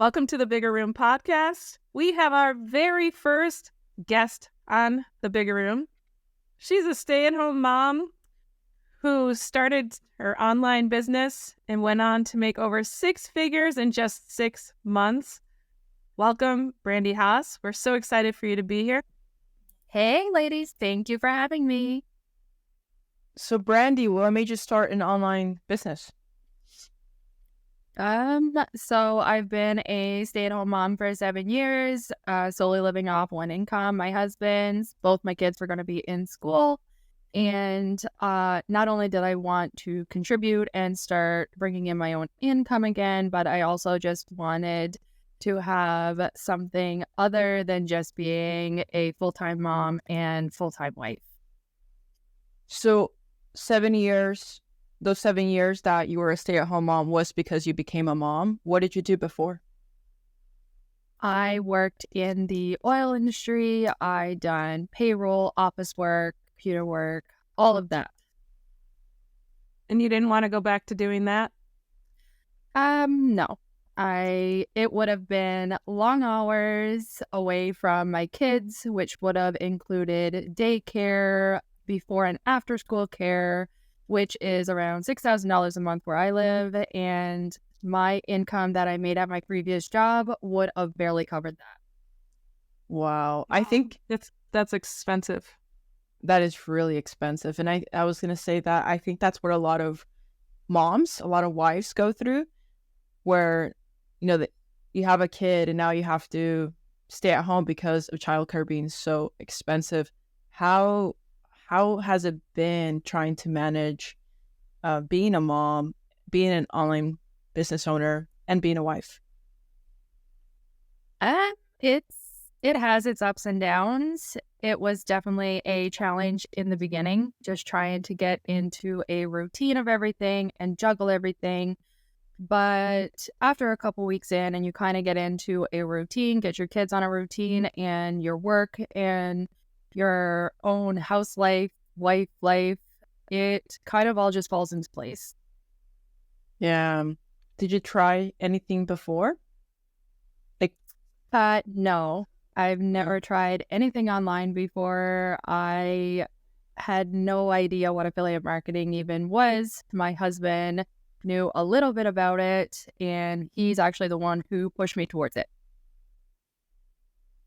Welcome to the Bigger Room podcast. We have our very first guest on the Bigger Room. She's a stay-at-home mom who started her online business and went on to make over 6 figures in just 6 months. Welcome, Brandi Haas. We're so excited for you to be here. Hey, ladies. Thank you for having me. So, Brandi, what made you start an online business? So I've been a stay-at-home mom for 7 years, solely living off one income. My husband's, both my kids were going to be in school. And not only did I want to contribute and start bringing in my own income again, but I also just wanted to have something other than just being a full-time mom and full-time wife. So, 7 years, those 7 years that you were a stay-at-home mom was because you became a mom. What did you do before? I worked in the oil industry. I done payroll, office work, computer work, all of that. And you didn't want to go back to doing that? No. It would have been long hours away from my kids, which would have included daycare, before and after school care, which is around $6,000 a month where I live, and my income that I made at my previous job would have barely covered that. Wow. I think that's expensive. that is really expensive. And I was going to say that I think that's what a lot of moms, a lot of wives go through, where, you have a kid and now you have to stay at home because of childcare being so expensive. How has it been trying to manage being a mom, being an online business owner, and being a wife? It has its ups and downs. It was definitely a challenge in the beginning, just trying to get into a routine of everything and juggle everything. But after a couple weeks in and you kind of get into a routine, get your kids on a routine and your work and your own house life, wife life, it kind of all just falls into place. Yeah. Did you try anything before? No, I've never tried anything online before. I had no idea what affiliate marketing even was. My husband knew a little bit about it, and he's actually the one who pushed me towards it.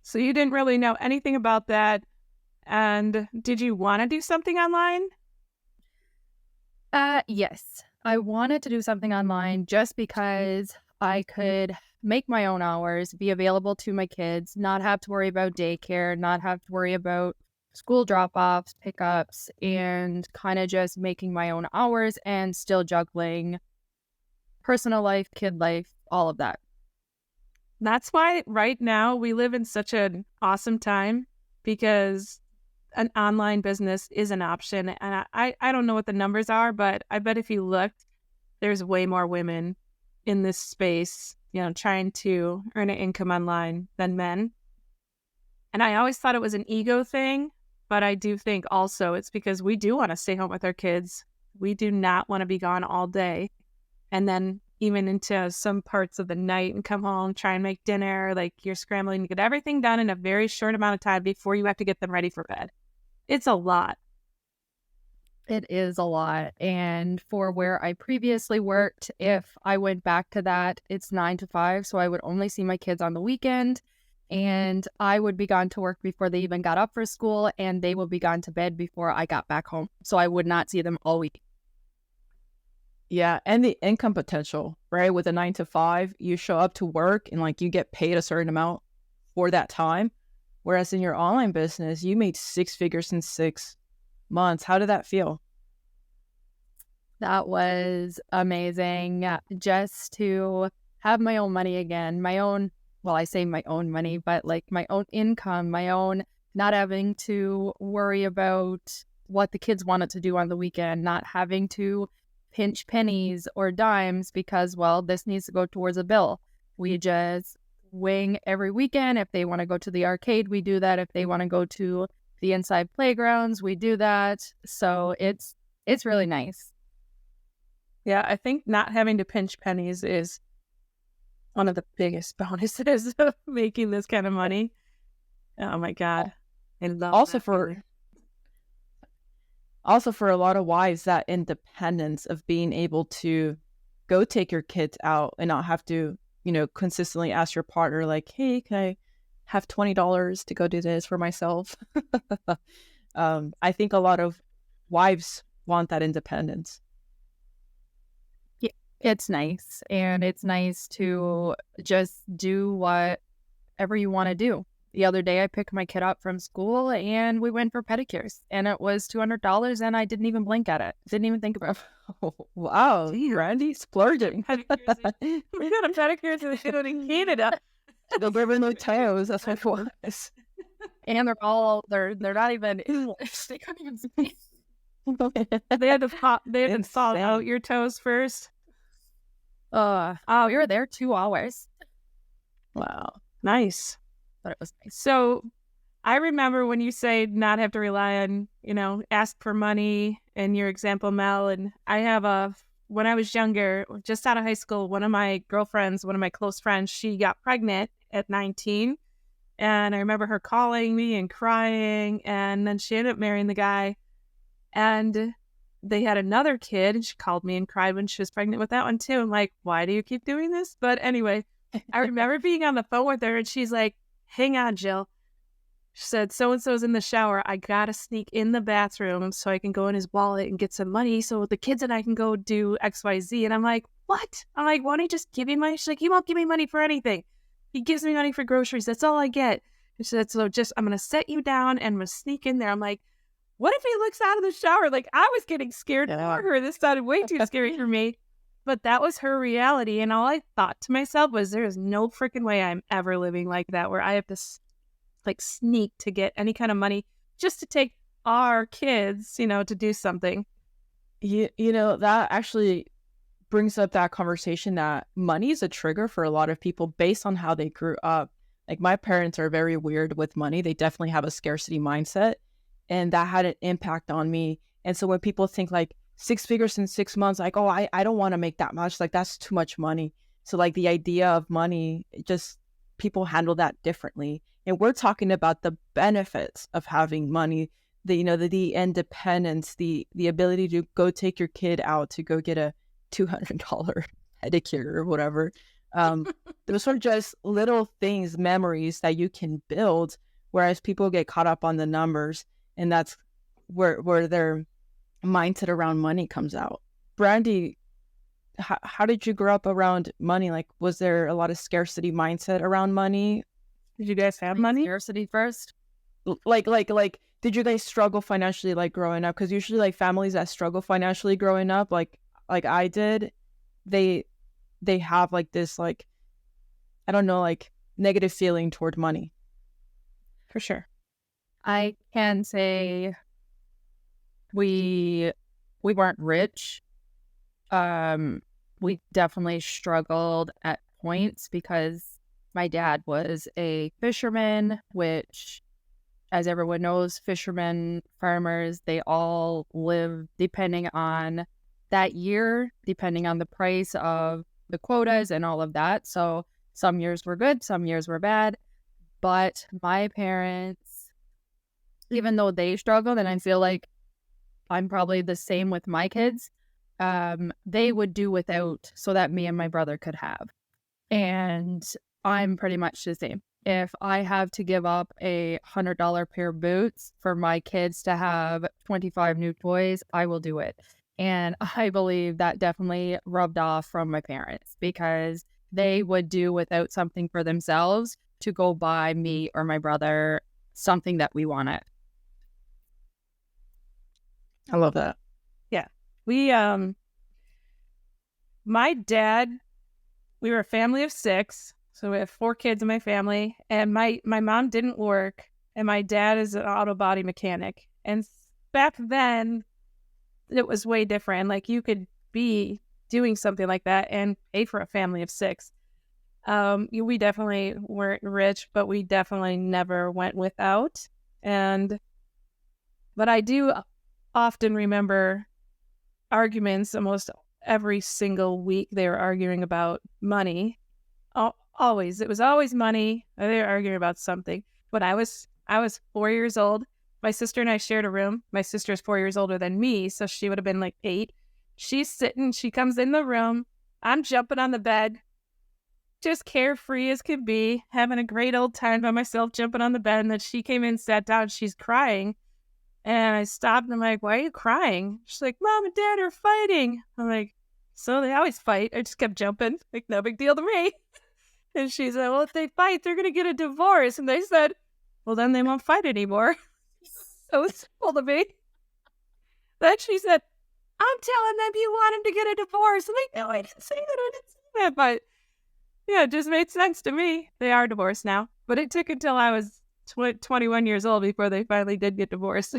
So you didn't really know anything about that. And did you want to do something online? Yes. I wanted to do something online just because I could make my own hours, be available to my kids, not have to worry about daycare, not have to worry about school drop-offs, pickups, and kind of just making my own hours and still juggling personal life, kid life, all of that. That's why right now we live in such an awesome time, because an online business is an option. And I don't know what the numbers are, but I bet if you looked, there's way more women in this space, trying to earn an income online than men. And I always thought it was an ego thing, but I do think also it's because we do want to stay home with our kids. We do not want to be gone all day. And then even into some parts of the night and come home, try and make dinner. Like, you're scrambling to get everything done in a very short amount of time before you have to get them ready for bed. It's a lot. It is a lot. And for where I previously worked, if I went back to that, it's 9 to 5. So I would only see my kids on the weekend, and I would be gone to work before they even got up for school, and they would be gone to bed before I got back home. So I would not see them all week. Yeah, and the income potential, right? With a 9 to 5, you show up to work and you get paid a certain amount for that time. Whereas in your online business, you made 6 figures in 6 months. How did that feel? That was amazing. Just to have my own money again, I say my own money, but my own income, my own, not having to worry about what the kids wanted to do on the weekend, not having to pinch pennies or dimes because, this needs to go towards a bill. We just wing every weekend. If they want to go to the arcade, we do that. If they want to go to the inside playgrounds, we do that. So it's really nice. Yeah, I think not having to pinch pennies is one of the biggest bonuses of making this kind of money. Oh my God. I love Also that for feeling. also for a lot of wives, that independence of being able to go take your kids out and not have to, consistently ask your partner like, hey, can I have $20 to go do this for myself? I think a lot of wives want that independence. Yeah, it's nice. And it's nice to just do whatever you want to do. The other day, I picked my kid up from school and we went for pedicures. And it was $200 and I didn't even blink at it. Didn't even think about it. Wow, Damn. Brandi, splurging. Pedicures. We got a pedicure in Canada. They'll give no toes. That's what it was. And they're not even English. They couldn't even speak. They had to thaw Insane. out your toes first. We were there 2 hours. Wow. Nice. But it was nice. So I remember when you say not have to rely on, ask for money in your example, Mel. And I have when I was younger, just out of high school, one of my girlfriends, one of my close friends, she got pregnant at 19. And I remember her calling me and crying. And then she ended up marrying the guy. And they had another kid. And she called me and cried when she was pregnant with that one too. I'm like, why do you keep doing this? But anyway, I remember being on the phone with her and she's like, hang on, Jill. She said, so-and-so's in the shower. I got to sneak in the bathroom so I can go in his wallet and get some money so the kids and I can go do XYZ. And I'm like, what? I'm like, why don't he just give me money? She's like, he won't give me money for anything. He gives me money for groceries. That's all I get. And she said, so I'm going to set you down and I'm going to sneak in there. I'm like, what if he looks out of the shower? Like, I was getting scared for her. This sounded way too scary for me. But that was her reality. And all I thought to myself was, there is no freaking way I'm ever living like that, where I have to sneak to get any kind of money just to take our kids, to do something. That actually brings up that conversation that money is a trigger for a lot of people based on how they grew up. Like, my parents are very weird with money. They definitely have a scarcity mindset, and that had an impact on me. And so when people think like 6 figures in 6 months, like, oh, I don't want to make that much. Like, that's too much money. So like the idea of money, just people handle that differently. And we're talking about the benefits of having money, the independence, the ability to go take your kid out to go get a $200 pedicure or whatever. Those are just little things, memories that you can build, whereas people get caught up on the numbers, and that's where their mindset around money comes out. Brandi, how did you grow up around money? Like, was there a lot of scarcity mindset around money? Did you guys have money? Scarcity first. Like, did you guys struggle financially, like, growing up? Because usually, like, families that struggle financially growing up, like I did, they have like this, like, I don't know, like, negative feeling toward money. For sure. I can say we weren't rich. We definitely struggled at points because my dad was a fisherman, which, as everyone knows, fishermen, farmers, they all live depending on that year, depending on the price of the quotas and all of that. So some years were good, some years were bad. But my parents, even though they struggled, and I feel like I'm probably the same with my kids, they would do without so that me and my brother could have. And I'm pretty much the same. If I have to give up a $100 pair of boots for my kids to have 25 new toys, I will do it. And I believe that definitely rubbed off from my parents, because they would do without something for themselves to go buy me or my brother something that we wanted. I love that. Yeah. My dad, we were a family of 6. So we have 4 kids in my family, and my mom didn't work, and my dad is an auto body mechanic. And back then, it was way different. Like, you could be doing something like that and pay for a family of 6. We definitely weren't rich, but we definitely never went without. But I do often remember arguments almost every single week. They were arguing about money. Always. It was always money. They were arguing about something. When I was 4 years old, my sister and I shared a room. My sister is 4 years older than me, so she would have been like 8. She's sitting, she comes in the room. I'm jumping on the bed, just carefree as could be, having a great old time by myself, jumping on the bed. And then she came in, sat down, she's crying. And I stopped and I'm like, why are you crying? She's like, Mom and Dad are fighting. I'm like, so they always fight. I just kept jumping. Like, no big deal to me. And she said, well, if they fight, they're going to get a divorce. And they said, well, then they won't fight anymore. So simple to me. Then she said, I'm telling them you want him to get a divorce. I'm like, no, I didn't say that. I didn't say that. But yeah, it just made sense to me. They are divorced now. But it took until I was 21 years old before they finally did get divorced.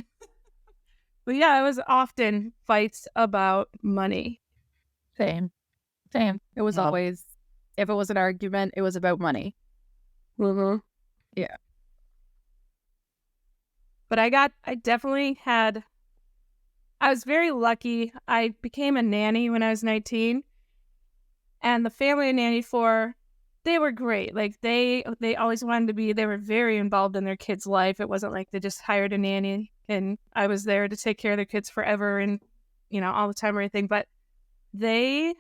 But yeah, it was often fights about money. Same. It was always, if it was an argument, it was about money. Mm-hmm. Yeah. But I was very lucky. I became a nanny when I was 19. And the family I nannied for, they were great. Like they always wanted to be, they were very involved in their kids' life. It wasn't like they just hired a nanny and I was there to take care of their kids forever and, all the time or anything. But they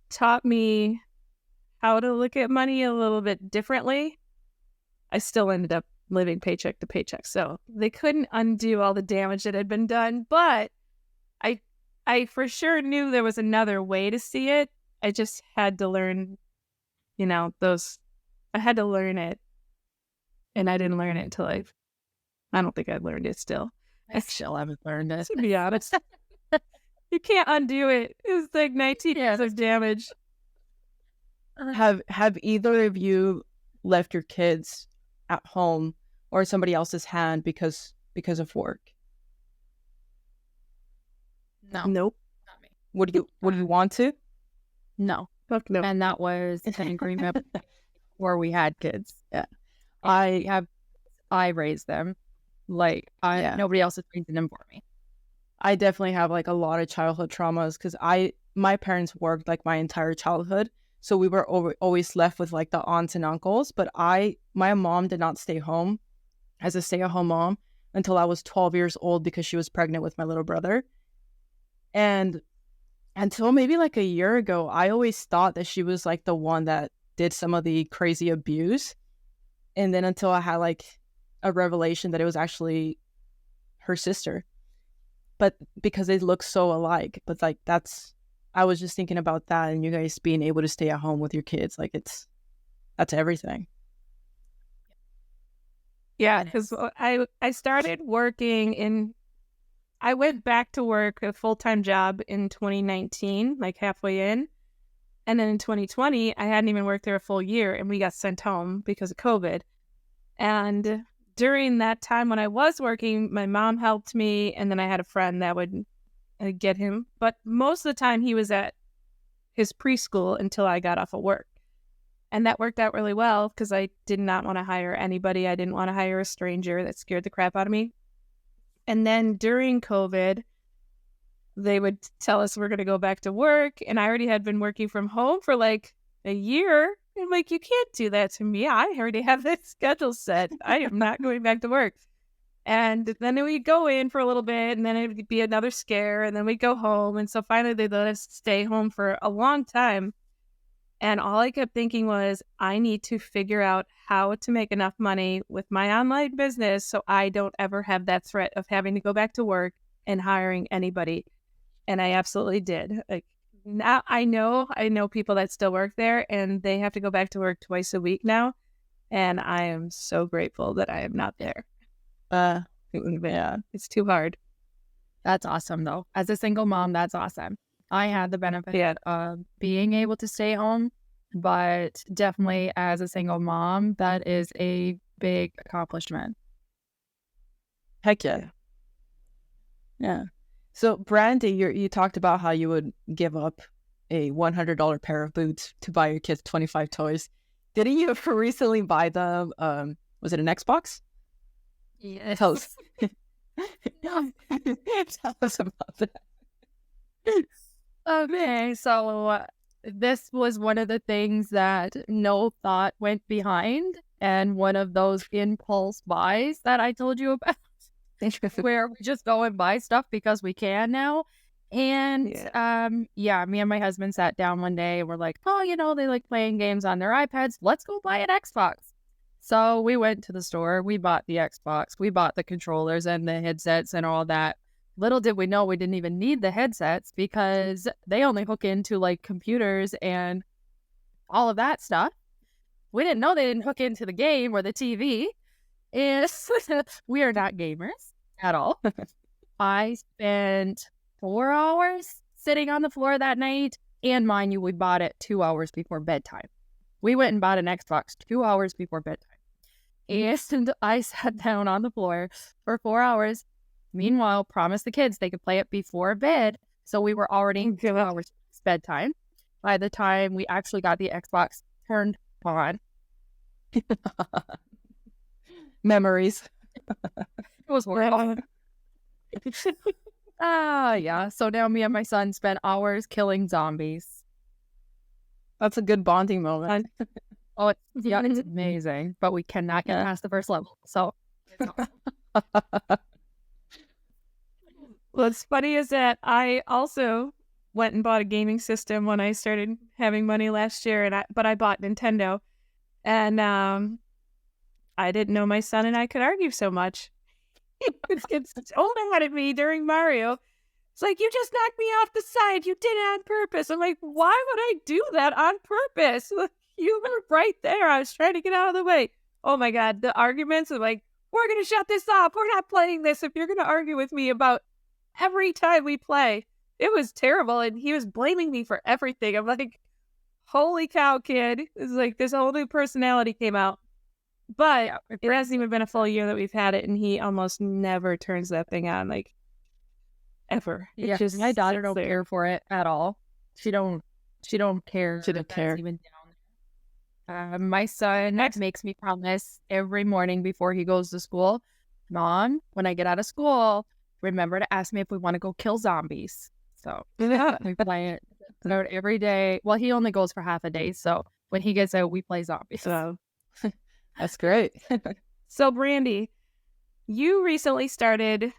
taught me how to look at money a little bit differently. I still ended up living paycheck to paycheck. So they couldn't undo all the damage that had been done. But I for sure knew there was another way to see it. I just had to learn, I had to learn it. And I didn't learn it until I don't think I've learned it still. I still haven't learned it. To be honest. You can't undo it. It's like 19 years of damage. Have either of you left your kids at home or somebody else's hand because of work? No. Nope. Not me. Would you want to? No. Fuck no. And that was an agreement where we had kids. Yeah. I raised them. Like nobody else is raising them for me. I definitely have like a lot of childhood traumas because my parents worked like my entire childhood. So we were always left with like the aunts and uncles. But my mom did not stay home as a stay-at-home mom until I was 12 years old because she was pregnant with my little brother. And until maybe like a year ago, I always thought that she was like the one that did some of the crazy abuse. And then until I had like a revelation that it was actually her sister. But because they look so alike. But like I was just thinking about that and you guys being able to stay at home with your kids. Like that's everything. Yeah, because I started working I went back to work a full-time job in 2019, like halfway in. And then in 2020, I hadn't even worked there a full year and we got sent home because of COVID. And during that time when I was working, my mom helped me and then I had a friend that would get him. But most of the time he was at his preschool until I got off of work. And that worked out really well because I did not want to hire anybody. I didn't want to hire a stranger. That scared the crap out of me. And then during COVID, they would tell us we're going to go back to work. And I already had been working from home for like a year. I'm like, you can't do that to me. I already have this schedule set. I am not going back to work. And then we'd go in for a little bit and then it would be another scare. And then we'd go home. And so finally they let us stay home for a long time. And all I kept thinking was, I need to figure out how to make enough money with my online business so I don't ever have that threat of having to go back to work and hiring anybody. And I absolutely did. Like now I know people that still work there and they have to go back to work twice a week now. And I am so grateful that I am not there. Yeah, it's too hard. That's awesome though. As a single mom, that's awesome. I had the benefit of being able to stay home, but definitely as a single mom, that is a big accomplishment. Heck yeah. Yeah. So, Brandi, you talked about how you would give up a $100 pair of boots to buy your kids 25 toys. Didn't you recently buy them? Was it an Xbox? Yes. Tell us. Tell us about that. Okay, so this was one of the things that no thought went behind, and one of those impulse buys that I told you about, where we just go and buy stuff because we can now. And me and my husband sat down one day and we're like, oh, they like playing games on their iPads. Let's go buy an Xbox. So we went to the store, we bought the Xbox, we bought the controllers and the headsets and all that. Little did we know we didn't even need the headsets because they only hook into like computers and all of that stuff. We didn't know they didn't hook into the game or the TV. We are not gamers at all. I spent 4 hours sitting on the floor that night. And mind you, we bought it 2 hours before bedtime. We went and bought an Xbox 2 hours before bedtime. And I sat down on the floor for 4 hours. Meanwhile, promised the kids they could play it before bed. So we were already 2 hours bedtime. By the time we actually got the Xbox turned on. Memories. It was horrible. Yeah. So now me and my son spent hours killing zombies. That's a good bonding moment. Oh, it's amazing. But we cannot get past the first level. So it's awesome. What's funny is that I also went and bought a gaming system when I started having money last year, but I bought Nintendo, and I didn't know my son and I could argue so much. He would get so mad at me during Mario. It's like, you just knocked me off the side. You did it on purpose. I'm like, why would I do that on purpose? You were right there. I was trying to get out of the way. Oh my God. The arguments are like, we're going to shut this off. We're not playing this if you're going to argue with me about every time we play. It was terrible. And he was blaming me for everything. I'm like, holy cow, kid. It's like this whole new personality came out. But it hasn't even been a full year that we've had it, and he almost never turns that thing on, like, ever. Yeah, just, my daughter don't care for it at all. She don't care. She don't care. Even down. My son makes me promise every morning before he goes to school, Mom, when I get out of school, remember to ask me if we want to go kill zombies. So we play it every day. Well, he only goes for half a day, so when he gets out, we play zombies. So that's great. So, Brandi, you recently started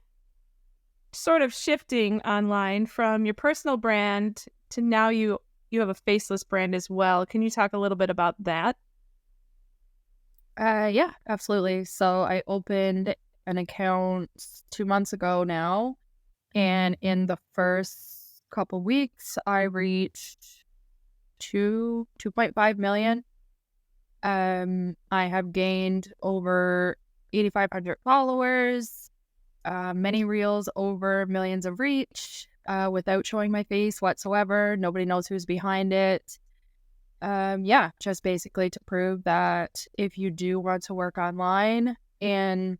sort of shifting online from your personal brand to now you have a faceless brand as well. Can you talk a little bit about that? Yeah, absolutely. So I opened an account 2 months ago now, and in the first couple weeks, I reached 2.5 million. I have gained over 8,500 followers, many reels over millions of reach, without showing my face whatsoever. Nobody knows who's behind it. Just basically to prove that if you do want to work online and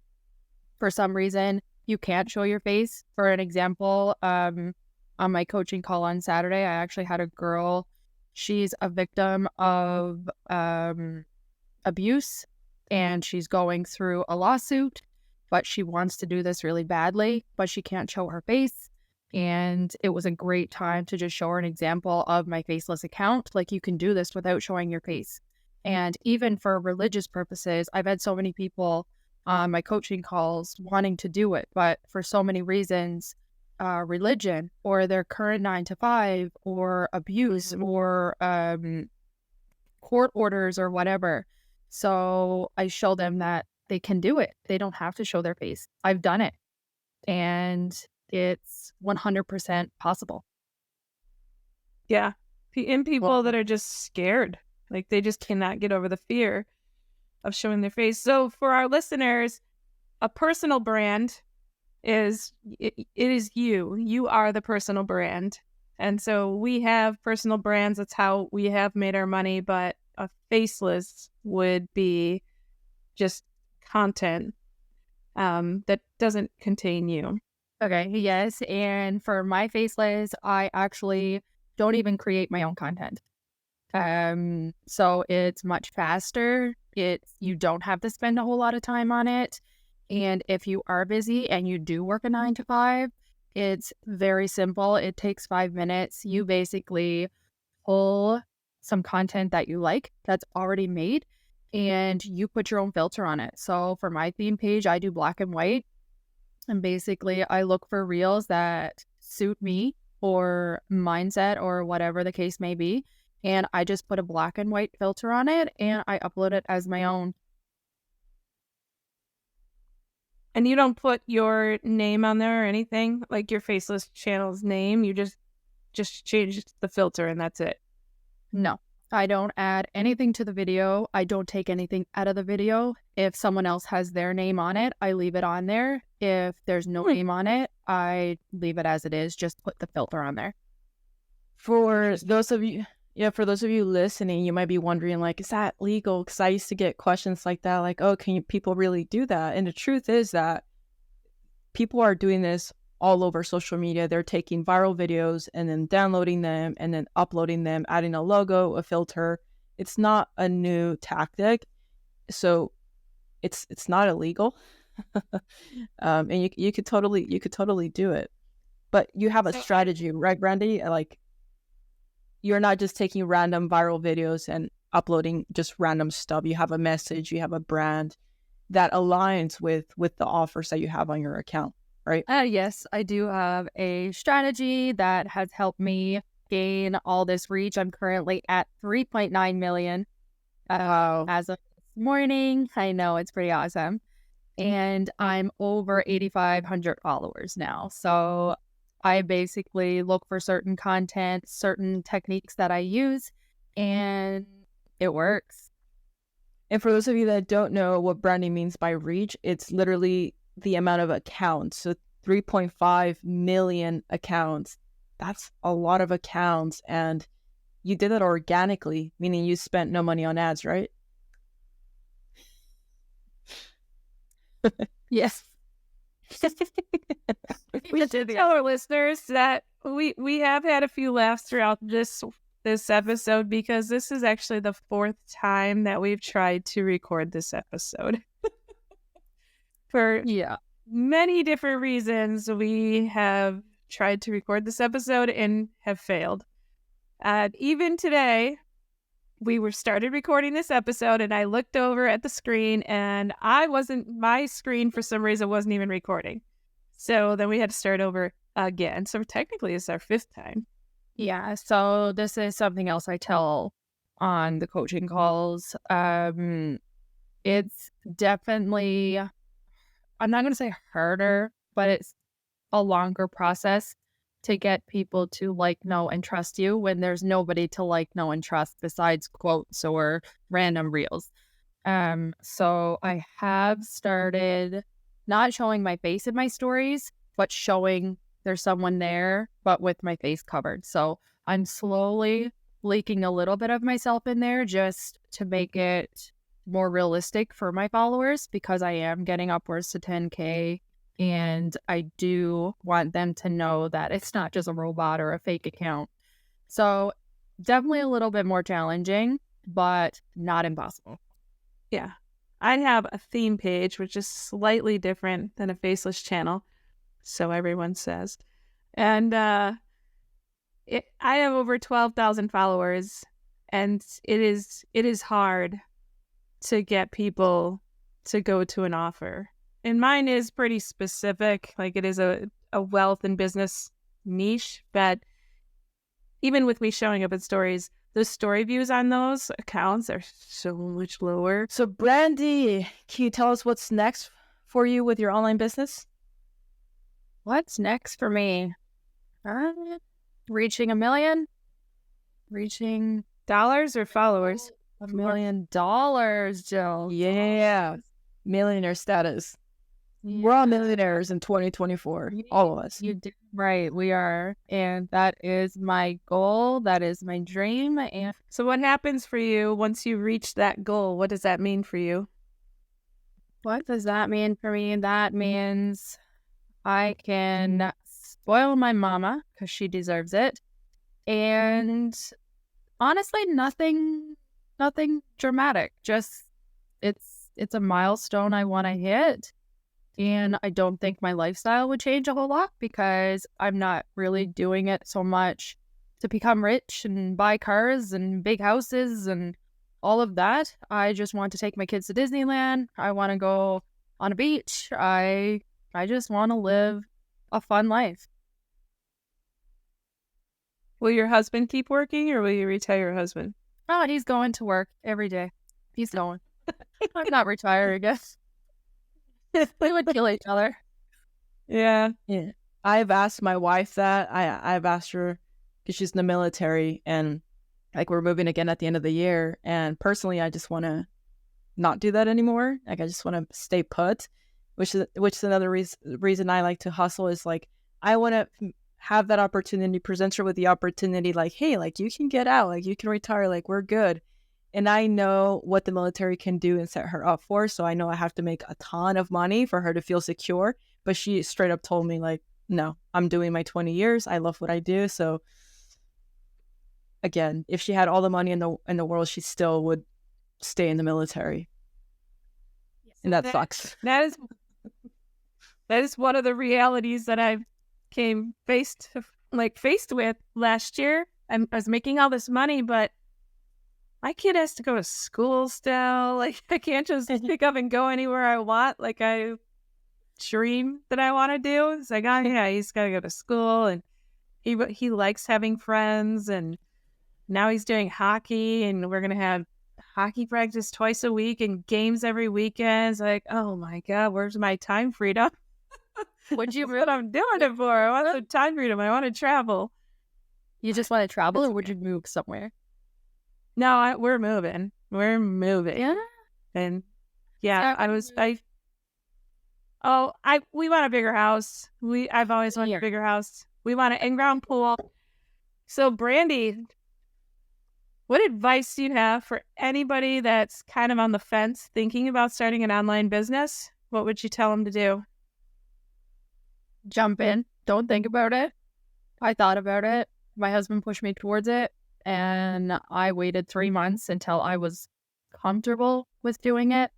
for some reason you can't show your face, for an example, on my coaching call on Saturday, I actually had a girl. She's a victim of abuse, and she's going through a lawsuit, but she wants to do this really badly, but she can't show her face. And it was a great time to just show her an example of my faceless account. Like, you can do this without showing your face. And even for religious purposes, I've had so many people on my coaching calls wanting to do it, but for so many reasons, religion or their current 9-to-5 or abuse or court orders or whatever. So I show them that they can do it. They don't have to show their face. I've done it. And it's 100% possible. Yeah. And people that are just scared. Like, they just cannot get over the fear of showing their face. So for our listeners, a personal brand is, it is you. You are the personal brand. And so we have personal brands. That's how we have made our money. But a faceless would be just content that doesn't contain you. Okay, yes. And for my faceless, I actually don't even create my own content. So it's much faster. You don't have to spend a whole lot of time on it. And if you are busy and you do work a 9-to-5, it's very simple. It takes 5 minutes. You basically pull some content that you like that's already made and you put your own filter on it. So for my theme page, I do black and white. And basically, I look for reels that suit me or mindset or whatever the case may be. And I just put a black and white filter on it and I upload it as my own. And you don't put your name on there or anything, like your faceless channel's name. You just change the filter and that's it. No, I don't add anything to the video. I don't take anything out of the video. If someone else has their name on it, I leave it on there. If there's no name on it, I leave it as it is. Just put the filter on there. For those of you, for those of you listening, you might be wondering, like, is that legal? Because I used to get questions like that, like, oh, people really do that? And the truth is that people are doing this all over social media. They're taking viral videos and then downloading them and then uploading them, adding a logo, a filter. It's not a new tactic, so it's not illegal. And you could totally do it, but you have a strategy, right, Brandi? Like, you're not just taking random viral videos and uploading just random stuff. You have a message, you have a brand that aligns with the offers that you have on your account, right? Yes, I do have a strategy that has helped me gain all this reach. I'm currently at 3.9 million as of this morning. I know, it's pretty awesome. And I'm over 8,500 followers now. So I basically look for certain content, certain techniques that I use, and it works. And for those of you that don't know what Brandi means by reach, it's literally the amount of accounts. So 3.5 million accounts. That's a lot of accounts. And you did that organically, meaning you spent no money on ads, right? Yes. We should tell our listeners that we have had a few laughs throughout this episode, because this is actually the 4th time that we've tried to record this episode. For many different reasons, we have tried to record this episode and have failed. Even today, we started recording this episode and I looked over at the screen and my screen for some reason wasn't even recording. So then we had to start over again. So technically it's our 5th time. Yeah, so this is something else I tell on the coaching calls. It's definitely, I'm not going to say harder, but it's a longer process to get people to like, know, and trust you when there's nobody to like, know, and trust besides quotes or random reels. So I have started not showing my face in my stories, but showing there's someone there, but with my face covered. So I'm slowly leaking a little bit of myself in there just to make it more realistic for my followers, because I am getting upwards to 10K. And I do want them to know that it's not just a robot or a fake account. So definitely a little bit more challenging, but not impossible. Yeah. I have a theme page, which is slightly different than a faceless channel. So everyone says. And I have over 12,000 followers, and it is hard to get people to go to an offer. And mine is pretty specific, like it is a wealth and business niche, but even with me showing up in stories, the story views on those accounts are so much lower. So Brandi, can you tell us what's next for you with your online business? What's next for me? Reaching 1 million? Reaching dollars or followers? $1 million, Jill. Yeah. Millionaire status. Yeah. We're all millionaires in 2024. All of us. You did right. We are. And that is my goal. That is my dream. And so what happens for you once you reach that goal? What does that mean for you? What does that mean for me? That means I can spoil my mama because she deserves it. And honestly, nothing dramatic. Just it's a milestone I want to hit. And I don't think my lifestyle would change a whole lot because I'm not really doing it so much to become rich and buy cars and big houses and all of that. I just want to take my kids to Disneyland. I want to go on a beach. I just want to live a fun life. Will your husband keep working, or will you retire your husband? Oh, he's going to work every day. He's going. I'm not retired, I guess. We would kill each other. Yeah. I've asked my wife that. I've asked her because she's in the military, and like we're moving again at the end of the year. And personally, I just want to not do that anymore. Like I just want to stay put, which is another reason I like to hustle is like I want to have that opportunity, present her with the opportunity, like, hey, like you can get out, like you can retire, like we're good. And I know what the military can do and set her up for. So I know I have to make a ton of money for her to feel secure. But she straight up told me like, no, I'm doing my 20 years. I love what I do. So again, if she had all the money in the world, she still would stay in the military. And that sucks. That is one of the realities that I came faced with last year. I was making all this money, but my kid has to go to school still. Like I can't just pick up and go anywhere I want. Like I dream that I want to do. It's like, oh yeah, he's got to go to school, and he likes having friends, and now he's doing hockey, and we're gonna have hockey practice twice a week and games every weekend. It's like, oh my god, where's my time freedom? What I'm doing it for? I want some time freedom. I want to travel. You just want to travel, or would you move somewhere? No, we're moving. We're moving. Yeah. And yeah, we want a bigger house. I've always wanted a bigger house. We want an in-ground pool. So Brandi, what advice do you have for anybody that's kind of on the fence thinking about starting an online business? What would you tell them to do? Jump in. Don't think about it. I thought about it. My husband pushed me towards it, and I waited 3 months until I was comfortable with doing it.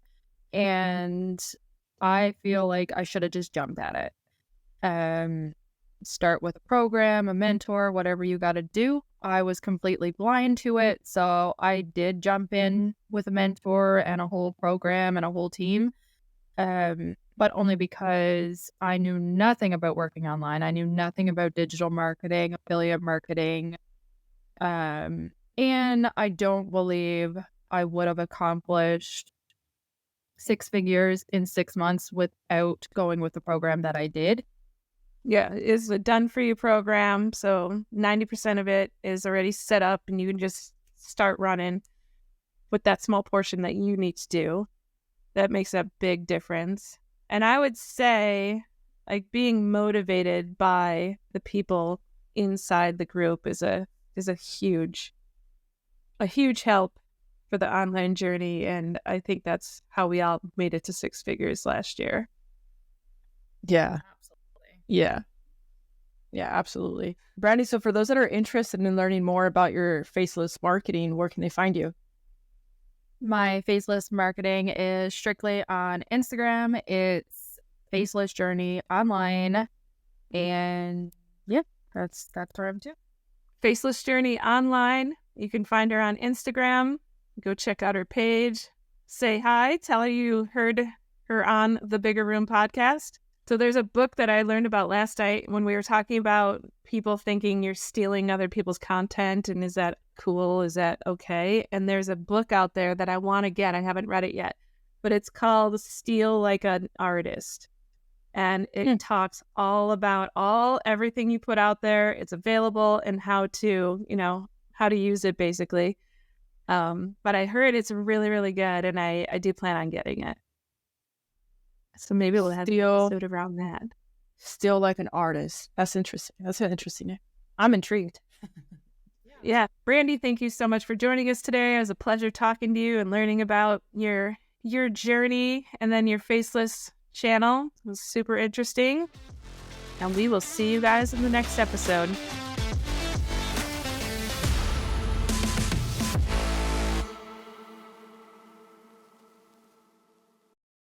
And I feel like I should have just jumped at it. Start with a program, a mentor, whatever you got to do. I was completely blind to it. So I did jump in with a mentor and a whole program and a whole team. But only because I knew nothing about working online. I knew nothing about digital marketing, affiliate marketing. And I don't believe I would have accomplished 6 figures in 6 months without going with the program that I did. Yeah, it's a done-for-you program. So 90% of it is already set up, and you can just start running with that small portion that you need to do. That makes a big difference. And I would say, like, being motivated by the people inside the group is a huge help for the online journey. And I think that's how we all made it to 6 figures last year. Yeah. Absolutely. Yeah, absolutely. Brandi, so for those that are interested in learning more about your faceless marketing, where can they find you? My faceless marketing is strictly on Instagram. It's Faceless Journey Online. And yeah, that's where I'm too. Faceless Journey Online. You can find her on Instagram. Go check out her page. Say hi. Tell her you heard her on the Bigger Room podcast. So there's a book that I learned about last night when we were talking about people thinking you're stealing other people's content, and is that cool? Is that okay? And there's a book out there that I want to get. I haven't read it yet, but it's called Steal Like an Artist. And it talks all about everything you put out there. It's available, and how to use it basically. But I heard it's really, really good, and I do plan on getting it. So maybe we'll have an episode around that. Steal Like an Artist. That's interesting. That's an interesting name. I'm intrigued. Yeah. Brandi, thank you so much for joining us today. It was a pleasure talking to you and learning about your journey and then your faceless channel. It was super interesting. And we will see you guys in the next episode.